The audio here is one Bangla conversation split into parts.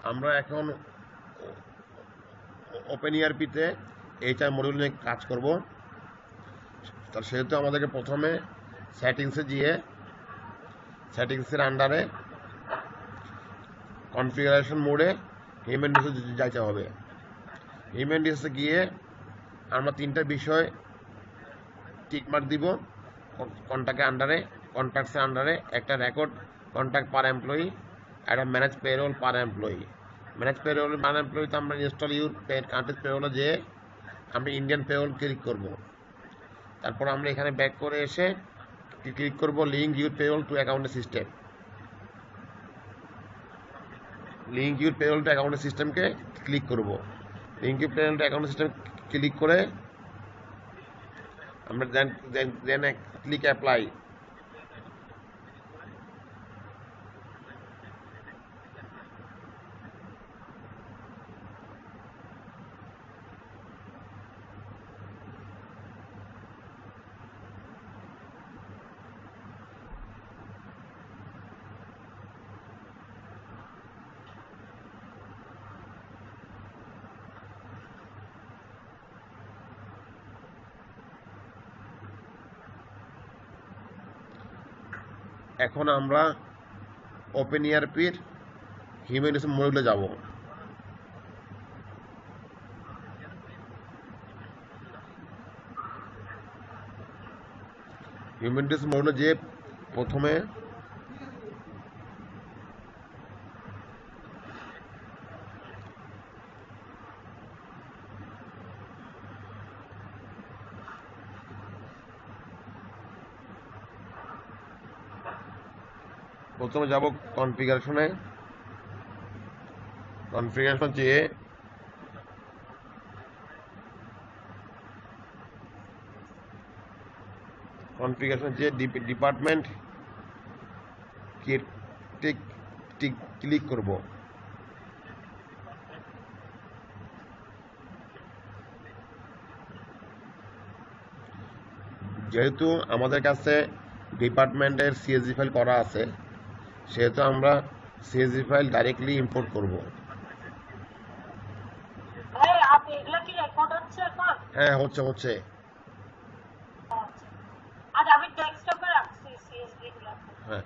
আমরা এখন ওপেন ইআরপিতে এইচআর মডিউল নিয়ে কাজ করব। তার সেহেতু আমাদেরকে প্রথমে সেটিংসে গিয়ে সেটিংসের আন্ডারে কনফিগারেশন মোডে হিউম্যান রিসোর্স যাইতে হবে। হিউম্যান রিসোর্সে গিয়ে আমরা তিনটা বিষয় টিকমার্ক দিব। কন্ট্যাক্টের আন্ডারে, কন্ট্যাক্টসের আন্ডারে একটা রেকর্ড কন্ট্যাক্ট পার এমপ্লয়ি, একটা ম্যানেজ পেরোল পার এমপ্লয়ি। ম্যানেজ পেরোল পার এমপ্লয়িতে আমরা ইনস্টল ইউর কান্ট্রি পেরোলে যে আমরা ইন্ডিয়ান পেরোল ক্লিক করব। তারপর আমরা এখানে ব্যাক করে এসে ক্লিক করব লিঙ্ক ইউর পেরোল টু অ্যাকাউন্টের system. Link your payroll to অ্যাকাউন্টের সিস্টেমকে ক্লিক করব। লিঙ্ক ইউর পেরোল টু অ্যাকাউন্টের সিস্টেম ক্লিক করে আমরা দেন ক্লিক অ্যাপ্লাই। এখন আমরা ওপেন ইআরপির হিউম্যান রিসোর্স মডিউলে যাব। হিউম্যান রিসোর্স মডিউলে যে প্রথমে যাব কনফিগারেশনে। কনফিগারেশন যেয়ে ডিপার্টমেন্ট ক্লিক করব। যেহেতু আমাদের কাছে ডিপার্টমেন্টের সিএসভি ফাইল করা আছে, সেহেতু আমরা সিএসভি ফাইল ডাইরেক্টলি ইম্পোর্ট করব। হ্যাঁ, হচ্ছে। হ্যাঁ,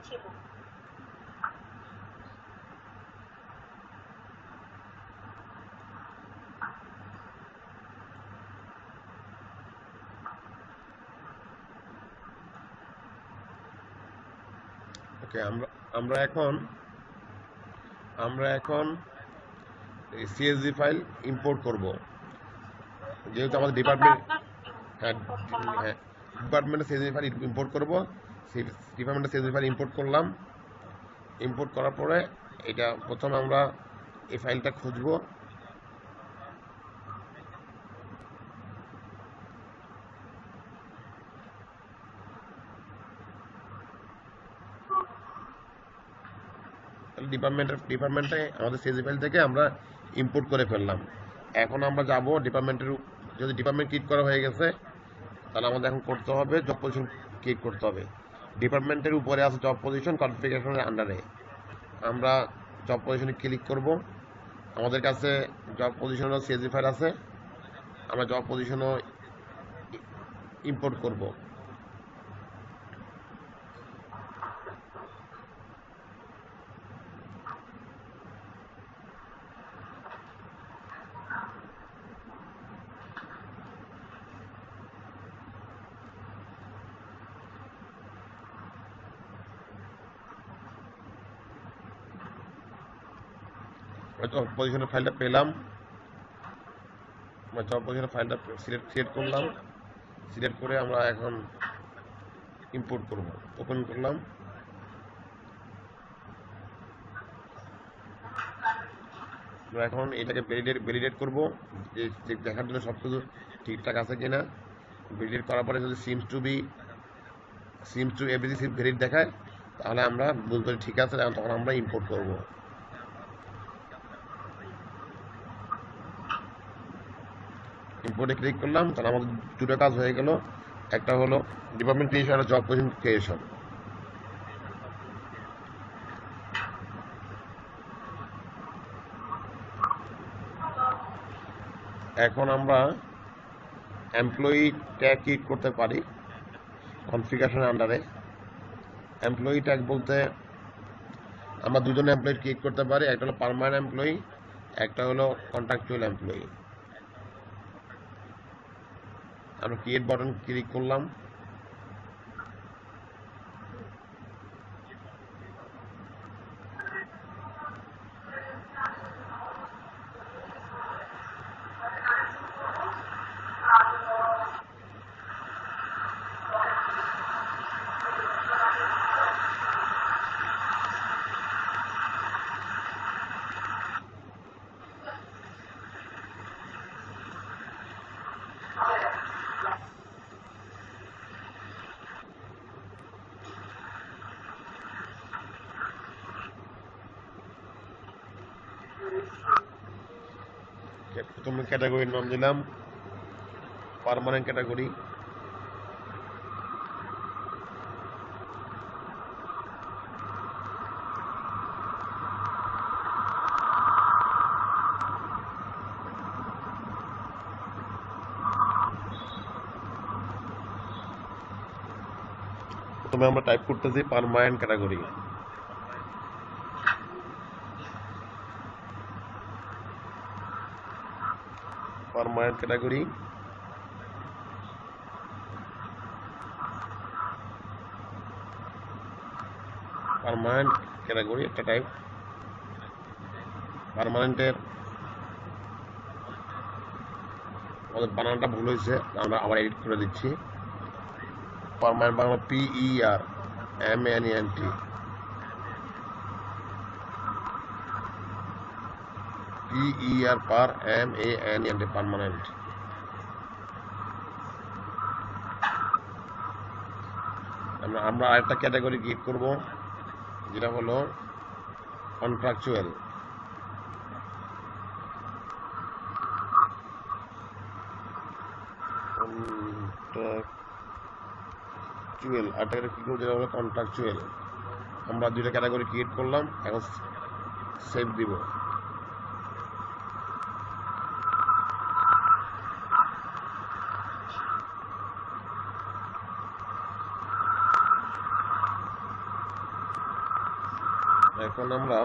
ছিল। ওকে, আমরা এখন সিএসভি ফাইল ইম্পোর্ট করব। যেহেতু আমাদের ডিপার্টমেন্টের সিএসভি ফাইল ইম্পোর্ট করব। ডিপার্টমেন্টের সিএসভি ফাইল ইম্পোর্ট করলাম। ইম্পোর্ট করার পরে এটা প্রথমে আমরা এই ফাইলটা খুঁজব। ডিপার্টমেন্টে আমাদের সিএসভি ফাইল থেকে আমরা ইম্পোর্ট করে ফেললাম। এখন আমরা যাব ডিপার্টমেন্টের, যদি ডিপার্টমেন্ট ক্লিক করা হয়ে গেছে তাহলে আমাদের এখন করতে হবে জব পজিশন ক্লিক করতে হবে। ডিপার্টমেন্টের উপরে আছে জব পজিশন কনফিগারেশনের আন্ডারে। আমরা জব পজিশনে ক্লিক করব। আমাদের কাছে জব পজিশনও সিএসভি ফাইল আছে, আমরা জব পজিশনও ইম্পোর্ট করব। জব পজিশনের ফাইলটা পেলাম, আমরা জব পজিশনের ফাইলটা সিলেক্ট করলাম, সিলেক্ট করে আমরা এখন ইম্পোর্ট করব। ওপেন করলাম, আমরা এখন এটাকে ভ্যালিডেট করব যে দেখার জন্য সব কিছু ঠিকঠাক আছে কিনা। ভ্যালিডেট করার পরে যদি সিমস টু এভরিথিং ভ্যালিড দেখায় তাহলে আমরা বুঝতে পারি ঠিক আছে, তখন আমরা ইম্পোর্ট করব। ইম্পোর্টে ক্লিক করলাম, তাহলে আমাদের দুটো কাজ হয়ে গেল। একটা হলো ডিপার্টমেন্ট ক্রিয়েশন আর জব পজিশন ক্রিয়েশন। এখন আমরা এমপ্লয়ি ট্যাগ ক্রিয়েট করতে পারি কনফিগারেশনের আন্ডারে। এমপ্লয়ি ট্যাগ বলতে আমরা দুজন এমপ্লয়ি ক্রিয়েট করতে পারি, একটা হলো পার্মানেন্ট এমপ্লয়ি, একটা হলো কন্ট্রাকচুয়াল এমপ্লয়ি। আমরা ক্রিয়েট বাটন ক্লিক করলাম, প্রথমে ক্যাটাগরির নাম দিলাম পার্মানেন্ট ক্যাটাগরি। প্রথমে আমরা টাইপ করতেছি permanent category. Permanent category, permanent category একটা টাইপ। পার্মানেন্টের আমাদের বানানটা ভুল হয়েছে, আমরা আবার এডিট করে দিচ্ছি। Permanent Bangla PERMANENT, PERMANENT permanent. আমরা আরেকটা ক্যাটাগরি ক্লিক করব যেটা হলো কন্ট্রাকচুয়াল। যেটা হলো কন্ট্রাকচুয়াল। আমরা দুইটা ক্যাটাগরি ক্রিয়েট করলাম, এখন সেভ দিব। এখন আমরা